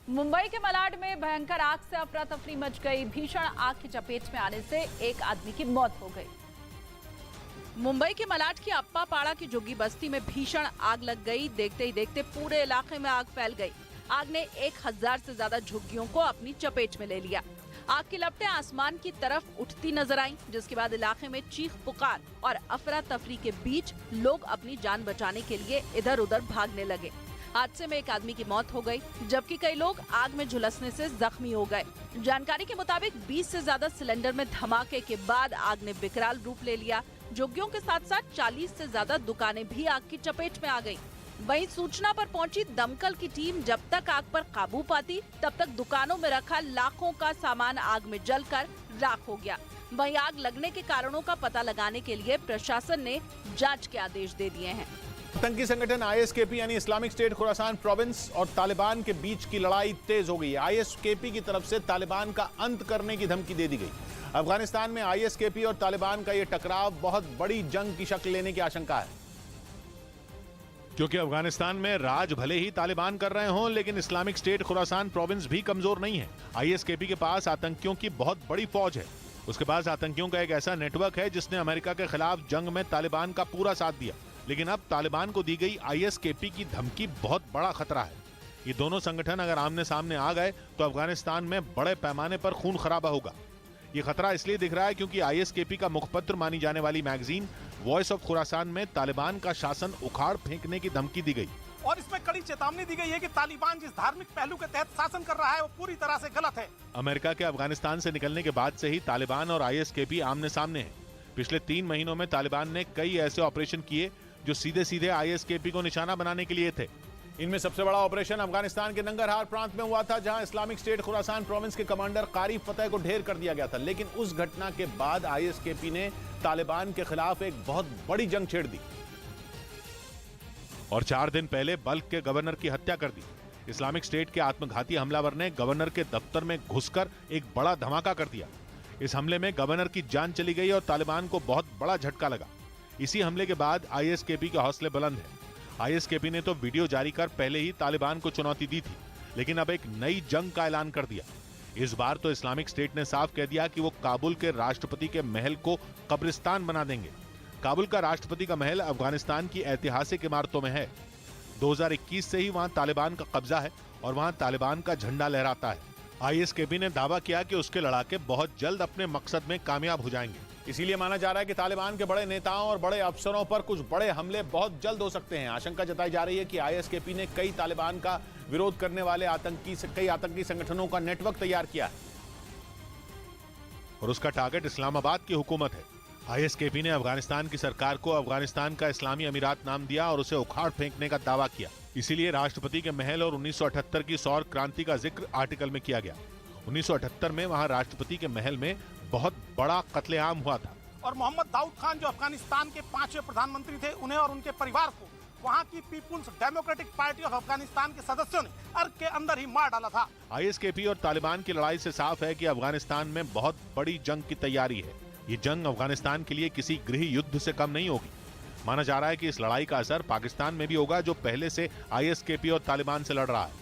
मुंबई के मलाड में भयंकर आग से अफरा तफरी मच गई। भीषण आग की चपेट में आने से एक आदमी की मौत हो गई। मुंबई के मलाड की अप्पा पाड़ा की झुग्गी बस्ती में भीषण आग लग गई। देखते ही देखते पूरे इलाके में आग फैल गई। आग ने 1000 से ज्यादा झुग्गियों को अपनी चपेट में ले लिया। आग की लपटें आसमान की तरफ उठती नजर आईं, जिसके बाद इलाके में चीख पुकार और अफरा तफरी के बीच लोग अपनी जान बचाने के लिए इधर उधर भागने लगे। हादसे में एक आदमी की मौत हो गई, जबकि कई लोग आग में झुलसने से जख्मी हो गए। जानकारी के मुताबिक 20 से ज्यादा सिलेंडर में धमाके के बाद आग ने विकराल रूप ले लिया। झुग्गियों के साथ साथ 40 से ज्यादा दुकानें भी आग की चपेट में आ गईं। वहीं सूचना पर पहुंची दमकल की टीम जब तक आग पर काबू पाती, तब तक दुकानों में रखा लाखों का सामान आग में जलकर राख हो गया। वहीं आग लगने के कारणों का पता लगाने के लिए प्रशासन ने जांच के आदेश दे दिए हैं। आतंकी संगठन आईएसकेपी यानी इस्लामिक स्टेट खुरासान प्रोविंस और तालिबान के बीच की लड़ाई तेज हो गई है। आईएसकेपी की तरफ से तालिबान का अंत करने की धमकी दे दी गई। अफगानिस्तान में आईएसकेपी और तालिबान का यह टकराव बहुत बड़ी जंग की शक्ल लेने की आशंका है, क्योंकि अफगानिस्तान में राज भले ही तालिबान कर रहे हों, लेकिन इस्लामिक स्टेट खुरासान प्रोविंस भी कमजोर नहीं है। आईएसकेपी के पास आतंकियों की बहुत बड़ी फौज है। उसके पास आतंकियों का एक ऐसा नेटवर्क है जिसने अमेरिका के खिलाफ जंग में तालिबान का पूरा साथ दिया। लेकिन अब तालिबान को दी गई आईएसकेपी की धमकी बहुत बड़ा खतरा है। ये दोनों संगठन अगर आमने सामने आ गए तो अफगानिस्तान में बड़े पैमाने पर खून खराबा होगा। ये खतरा इसलिए दिख रहा है क्योंकि आईएसकेपी का मुखपत्र मानी जाने वाली मैगजीन वॉइस ऑफ खुरासान में तालिबान का शासन उखाड़ फेंकने की धमकी दी गई और इसमें कड़ी चेतावनी दी गई है कि तालिबान जिस धार्मिक पहलू के तहत शासन कर रहा है वो पूरी तरह से गलत है। अमेरिका के अफगानिस्तान से निकलने के बाद से ही तालिबान और आईएसकेपी आमने सामने हैं। पिछले 3 महीनों में तालिबान ने कई ऐसे ऑपरेशन किए जो सीधे सीधे आईएसकेपी को निशाना बनाने के लिए थे। इनमें सबसे बड़ा ऑपरेशन अफगानिस्तान के नंगरहार प्रांत में हुआ था, जहां इस्लामिक स्टेट खुरासान प्रोविंस के कमांडर कारी फतेह को ढेर कर दिया गया था। लेकिन उस घटना के बाद आईएसकेपी ने तालिबान के खिलाफ एक बहुत बड़ी जंग छेड़ दी और 4 दिन पहले बल्ख के गवर्नर की हत्या कर दी। इस्लामिक स्टेट के आत्मघाती हमलावर ने गवर्नर के दफ्तर में घुसकर एक बड़ा धमाका कर दिया। इस हमले में गवर्नर की जान चली गई और तालिबान को बहुत बड़ा झटका लगा। इसी हमले के बाद आईएसकेपी के हौसले बुलंद हैं। आईएसकेपी ने तो वीडियो जारी कर पहले ही तालिबान को चुनौती दी थी, लेकिन अब एक नई जंग का ऐलान कर दिया। इस बार तो इस्लामिक स्टेट ने साफ कह दिया कि वो काबुल के राष्ट्रपति के महल को कब्रिस्तान बना देंगे। काबुल का राष्ट्रपति का महल अफगानिस्तान की ऐतिहासिक इमारतों में है। 2021 से ही वहां तालिबान का कब्जा है और वहां तालिबान का झंडा लहराता है। आईएसकेपी ने दावा किया कि उसके लड़ाके बहुत जल्द अपने मकसद में कामयाब हो जाएंगे। इसीलिए माना जा रहा है कि तालिबान के बड़े नेताओं और बड़े अफसरों पर कुछ बड़े हमले बहुत जल्द हो सकते हैं। आशंका जताई जा रही है कि आईएसकेपी ने कई तालिबान का विरोध करने वाले कई आतंकी संगठनों का नेटवर्क तैयार किया है और उसका टारगेट इस्लामाबाद की हुकूमत है। आईएसकेपी ने अफगानिस्तान की सरकार को अफगानिस्तान का इस्लामी अमीरात नाम दिया और उसे उखाड़ फेंकने का दावा किया। इसीलिए राष्ट्रपति के महल और 1978 की सौर क्रांति का जिक्र आर्टिकल में किया गया। 1978 में वहां राष्ट्रपति के महल में बहुत बड़ा कत्लेआम हुआ था और मोहम्मद दाऊद खान जो अफगानिस्तान के 5वें प्रधानमंत्री थे, उन्हें और उनके परिवार को वहां की People's Democratic Party of Afghanistan के सदस्यों ने अर्ग के अंदर ही मार डाला था। आईएसकेपी और तालिबान की लड़ाई से साफ है कि अफगानिस्तान में बहुत बड़ी जंग की तैयारी है। ये जंग अफगानिस्तान के लिए किसी गृह युद्ध से कम नहीं होगी। माना जा रहा है कि इस लड़ाई का असर पाकिस्तान में भी होगा, जो पहले से आईएसकेपी और तालिबान से लड़ रहा है।